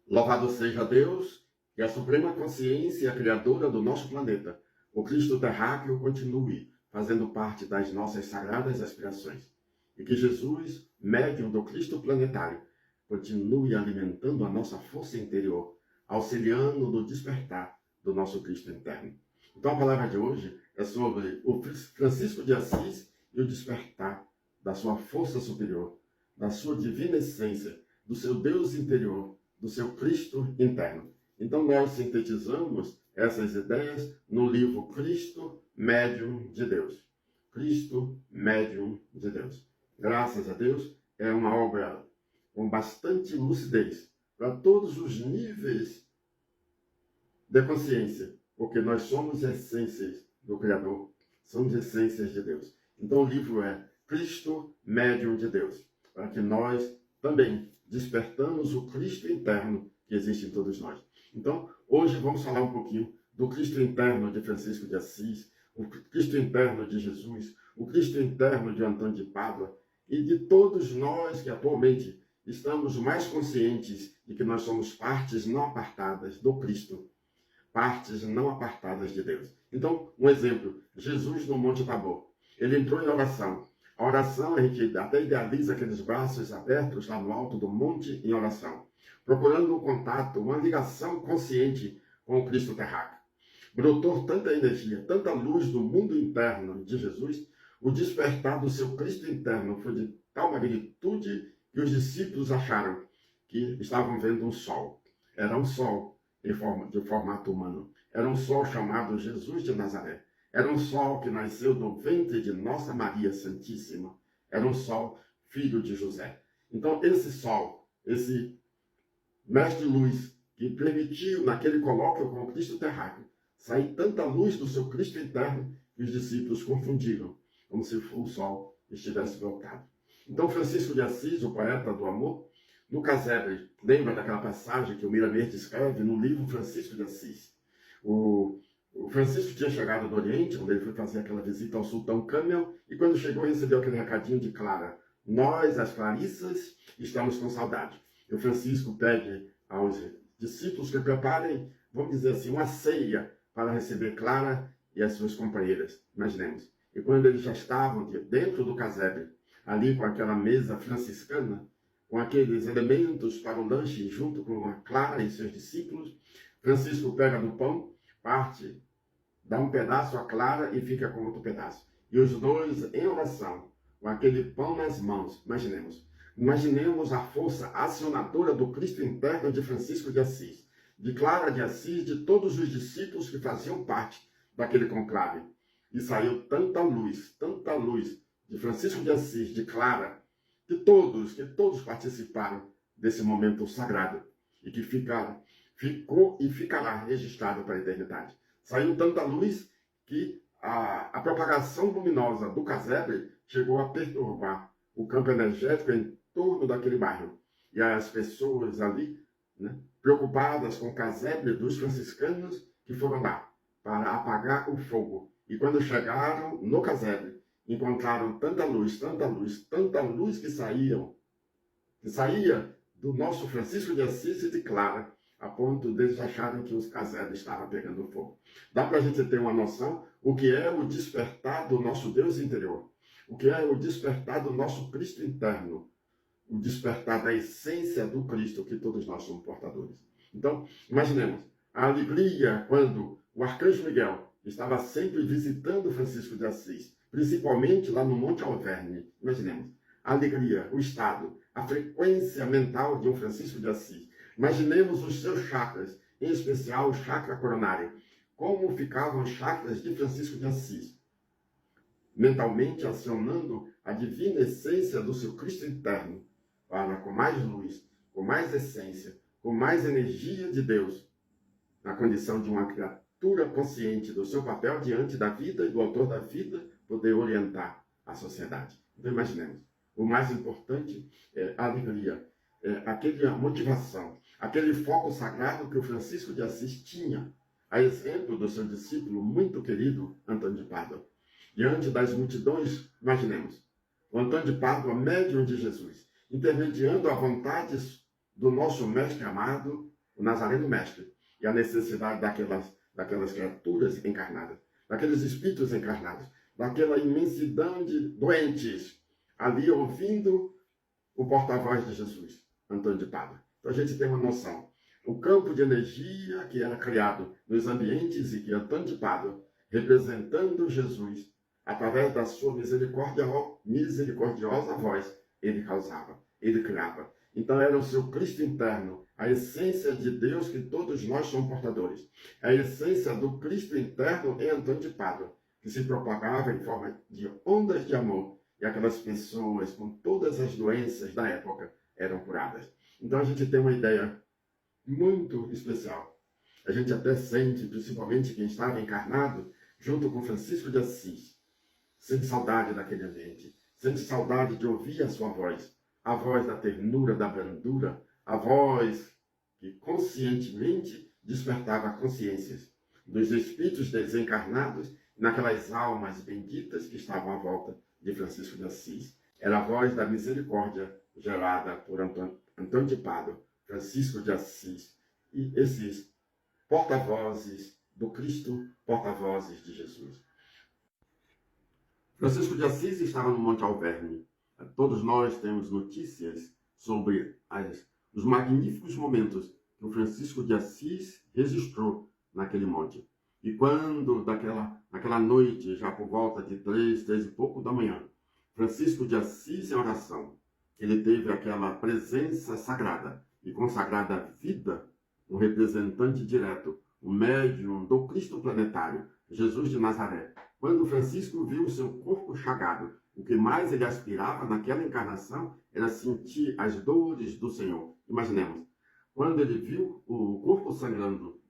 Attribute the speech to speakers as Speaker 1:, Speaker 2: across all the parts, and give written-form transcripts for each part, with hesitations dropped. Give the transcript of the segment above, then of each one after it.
Speaker 1: Louvado seja Deus, que a suprema consciência criadora do nosso planeta, o Cristo terráqueo, continue fazendo parte das nossas sagradas aspirações. E que Jesus, médium do Cristo planetário, continue alimentando a nossa força interior, auxiliando no despertar do nosso Cristo interno. Então a palavra de hoje é sobre o Francisco de Assis e o despertar da sua força superior, da sua divina essência, do seu Deus interior, do seu Cristo interno. Então nós sintetizamos essas ideias no livro Cristo, Médium de Deus. Cristo, Médium de Deus. Graças a Deus, é uma obra com bastante lucidez para todos os níveis de consciência, porque nós somos essências do Criador, somos essências de Deus. Então o livro é Cristo, Médium de Deus, para que nós também despertamos o Cristo interno que existe em todos nós. Então, hoje vamos falar um pouquinho do Cristo interno de Francisco de Assis, o Cristo interno de Jesus, o Cristo interno de Antônio de Pádua e de todos nós que atualmente estamos mais conscientes de que nós somos partes não apartadas do Cristo, partes não apartadas de Deus. Então, um exemplo, Jesus no Monte Tabor, ele entrou em oração. A oração, a gente até idealiza aqueles braços abertos lá no alto do monte em oração, procurando um contato, uma ligação consciente com o Cristo terráqueo. Brotou tanta energia, tanta luz do mundo interno de Jesus, o despertar do seu Cristo interno foi de tal magnitude que os discípulos acharam que estavam vendo um sol. Era um sol de formato humano. Era um sol chamado Jesus de Nazaré. Era um sol que nasceu do ventre de Nossa Maria Santíssima. Era um sol filho de José. Então, esse sol, esse mestre luz, que permitiu, naquele colóquio com o Cristo terráqueo, sair tanta luz do seu Cristo interno que os discípulos confundiram, como se o sol estivesse voltado. Então, Francisco de Assis, o poeta do amor, no casebre, lembra daquela passagem que o Miramês descreve no livro Francisco de Assis? O Francisco tinha chegado do Oriente, quando ele foi fazer aquela visita ao sultão Câmel, e quando chegou recebeu aquele recadinho de Clara: nós, as Clarissas, estamos com saudade. E o Francisco pede aos discípulos que preparem, vamos dizer assim, uma ceia para receber Clara e as suas companheiras, imaginemos. E quando eles já estavam dentro do casebre, ali com aquela mesa franciscana, com aqueles elementos para o lanche, junto com a Clara e seus discípulos, Francisco pega do pão, parte, dá um pedaço a Clara e fica com outro pedaço. E os dois em oração, com aquele pão nas mãos, imaginemos a força acionadora do Cristo interno de Francisco de Assis, de Clara de Assis, de todos os discípulos que faziam parte daquele conclave. E saiu tanta luz de Francisco de Assis, de Clara, que todos participaram desse momento sagrado e que ficou e ficará registrado para a eternidade. Saiu tanta luz que a propagação luminosa do casebre chegou a perturbar o campo energético em torno daquele bairro. E as pessoas ali, preocupadas com o casebre dos franciscanos, que foram lá para apagar o fogo. E quando chegaram no casebre, encontraram tanta luz que saía do nosso Francisco de Assis e de Clara, a ponto deles acharem que os casebres estavam pegando fogo. Dá para a gente ter uma noção o que é o despertar do nosso Deus interior, o que é o despertar do nosso Cristo interno, o despertar da essência do Cristo que todos nós somos portadores. Então, imaginemos a alegria quando o arcanjo Miguel estava sempre visitando Francisco de Assis, principalmente lá no Monte Alverne. Imaginemos a alegria, o estado, a frequência mental de um Francisco de Assis. Imaginemos os seus chakras, em especial o chakra coronário. Como ficavam os chakras de Francisco de Assis? Mentalmente acionando a divina essência do seu Cristo interno, para com mais luz, com mais essência, com mais energia de Deus, na condição de uma criatura consciente do seu papel diante da vida e do autor da vida, poder orientar a sociedade. Então imaginemos, o mais importante é a alegria, aquela motivação, aquele foco sagrado que o Francisco de Assis tinha, a exemplo do seu discípulo muito querido, Antônio de Pádua. Diante das multidões, imaginemos, o Antônio de Pádua, médium de Jesus, intermediando a vontade do nosso mestre amado, o Nazareno Mestre, e a necessidade daquelas criaturas encarnadas, daqueles espíritos encarnados, daquela imensidão de doentes, ali ouvindo o porta-voz de Jesus, Antônio de Pádua. Então a gente tem uma noção. O campo de energia que era criado nos ambientes e que Antônio de Pádua, representando Jesus, através da sua misericordiosa voz, ele causava, ele criava. Então era o seu Cristo interno, a essência de Deus que todos nós somos portadores. A essência do Cristo interno em Antônio de Pádua, que se propagava em forma de ondas de amor, e aquelas pessoas com todas as doenças da época eram curadas. Então a gente tem uma ideia muito especial. A gente até sente, principalmente quem estava encarnado, junto com Francisco de Assis, sente saudade daquele ambiente, sente saudade de ouvir a sua voz, a voz da ternura, da brandura, a voz que conscientemente despertava consciências dos espíritos desencarnados naquelas almas benditas que estavam à volta de Francisco de Assis. Era a voz da misericórdia gerada por Antônio de Pádua, Francisco de Assis e esses porta-vozes do Cristo, porta-vozes de Jesus. Francisco de Assis estava no Monte Alverne. Todos nós temos notícias sobre os magníficos momentos que o Francisco de Assis registrou naquele monte. E quando, naquela noite, já por volta de 3 e pouco da manhã, Francisco de Assis em oração, ele teve aquela presença sagrada e consagrada vida, um representante direto, o médium do Cristo planetário, Jesus de Nazaré. Quando Francisco viu o seu corpo chagado, o que mais ele aspirava naquela encarnação era sentir as dores do Senhor. Imaginemos, quando ele viu o corpo sangrando,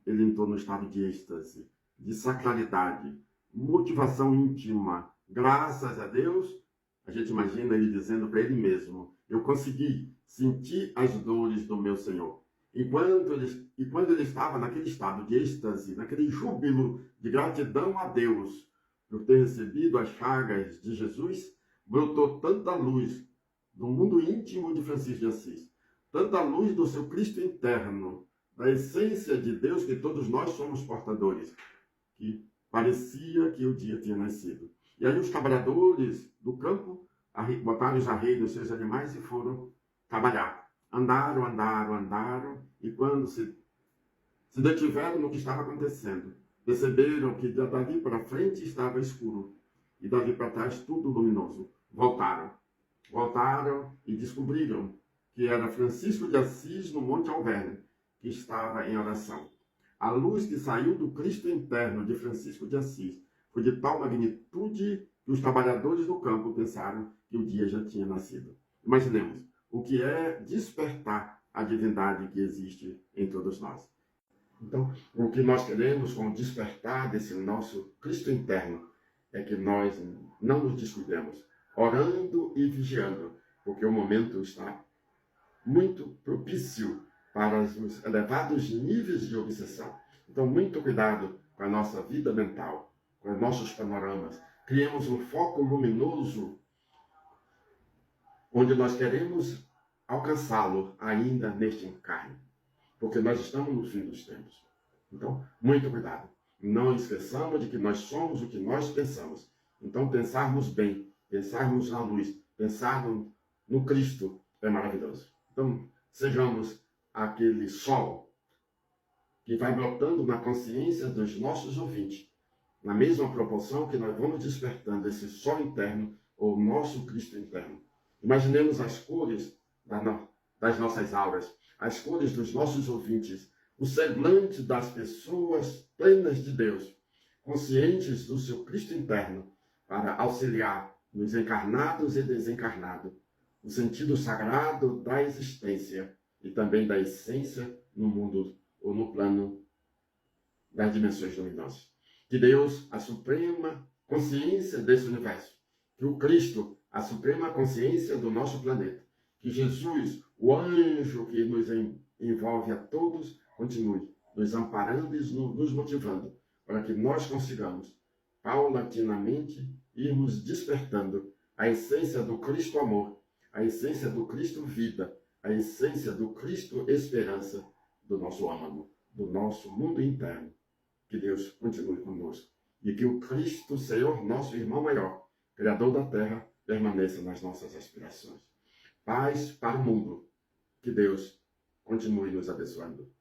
Speaker 1: ele entrou no estado de êxtase, de sacralidade, motivação íntima. Graças a Deus, a gente imagina ele dizendo para ele mesmo, eu consegui sentir as dores do meu Senhor. E quando ele estava naquele estado de êxtase, naquele júbilo de gratidão a Deus por ter recebido as chagas de Jesus, brotou tanta luz do mundo íntimo de Francisco de Assis, tanta luz do seu Cristo interno, da essência de Deus que todos nós somos portadores, que parecia que o dia tinha nascido. E aí os trabalhadores do campo botaram os arreios nos seus animais e foram trabalhar. Andaram, e quando se detiveram no que estava acontecendo, perceberam que dali para frente estava escuro, e dali para trás tudo luminoso. Voltaram e descobriram que era Francisco de Assis no Monte Alverne, que estava em oração. A luz que saiu do Cristo interno de Francisco de Assis foi de tal magnitude que os trabalhadores do campo pensaram que o dia já tinha nascido. Imaginemos o que é despertar a divindade que existe em todos nós. Então, o que nós queremos com o despertar desse nosso Cristo interno é que nós não nos descuidemos, orando e vigiando, porque o momento está muito propício para os elevados níveis de obsessão. Então, muito cuidado com a nossa vida mental, com os nossos panoramas. Criemos um foco luminoso onde nós queremos alcançá-lo ainda neste encarne, porque nós estamos no fim dos tempos. Então, muito cuidado. Não esqueçamos de que nós somos o que nós pensamos. Então, pensarmos bem, pensarmos na luz, pensar no Cristo é maravilhoso. Então, sejamos aquele sol que vai brotando na consciência dos nossos ouvintes, na mesma proporção que nós vamos despertando esse sol interno, ou nosso Cristo interno. Imaginemos as cores das nossas auras, as cores dos nossos ouvintes, o semblante das pessoas plenas de Deus, conscientes do seu Cristo interno, para auxiliar nos encarnados e desencarnados, o sentido sagrado da existência e também da essência no mundo ou no plano das dimensões luminosas. Que Deus, a suprema consciência desse universo, que o Cristo, a suprema consciência do nosso planeta, que Jesus, o anjo que nos envolve a todos, continue nos amparando e nos motivando para que nós consigamos, paulatinamente, irmos despertando a essência do Cristo amor, a essência do Cristo vida, a essência do Cristo esperança do nosso âmago, do nosso mundo interno. Que Deus continue conosco e que o Cristo Senhor, nosso irmão maior, Criador da terra, permaneça nas nossas aspirações. Paz para o mundo. Que Deus continue nos abençoando.